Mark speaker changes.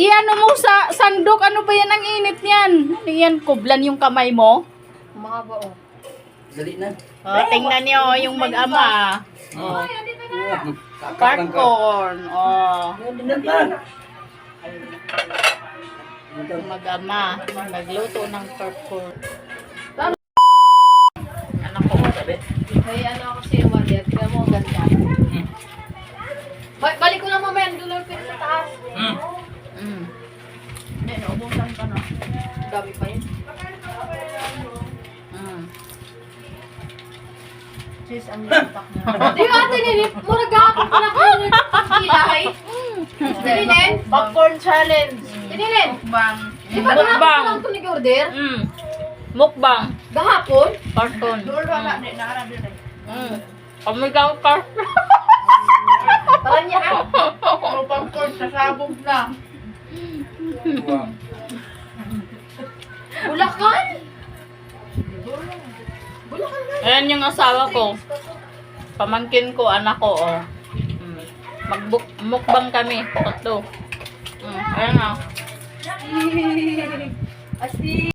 Speaker 1: Iano mo sa sandok, ano ba yan ang init niyan? Ano yan, kublan yung kamay mo?
Speaker 2: Mahaba oh.
Speaker 3: Dali na.
Speaker 1: Oh, tingnan niyo yung mag-ama. Oh. Popcorn. Oh. Yung mag-ama. Nagluto ng popcorn. Anak ko.
Speaker 2: May ano ako sa'yo, Maria. Kaya mo, ganda. Balik ko lang mamaya. Dulo pin sa taas.
Speaker 1: Mm.
Speaker 2: Hindi, naubusan ka na. Dami pa yun.
Speaker 1: Mm.
Speaker 2: Cheese ang lampak na. Di ba ate Ninit? Mura gapon ko na kayo nagkilay. Tinilin? Popcorn challenge. Tinilin?
Speaker 1: Mukbang.
Speaker 2: Di ba gahapon ko lang ito nag-order?
Speaker 1: Mm. Mukbang.
Speaker 2: Gahapon?
Speaker 1: Carton. Mm. Kami kang carton.
Speaker 2: Parang niya ah.
Speaker 1: Popcorn sa sabog na.
Speaker 2: Bulacan? Bulacan na.
Speaker 1: Ayan yung asawa ko. Pamangkin ko, anak ko, oh. Mukbang kami, tatlo. Ayan na.
Speaker 2: Asti.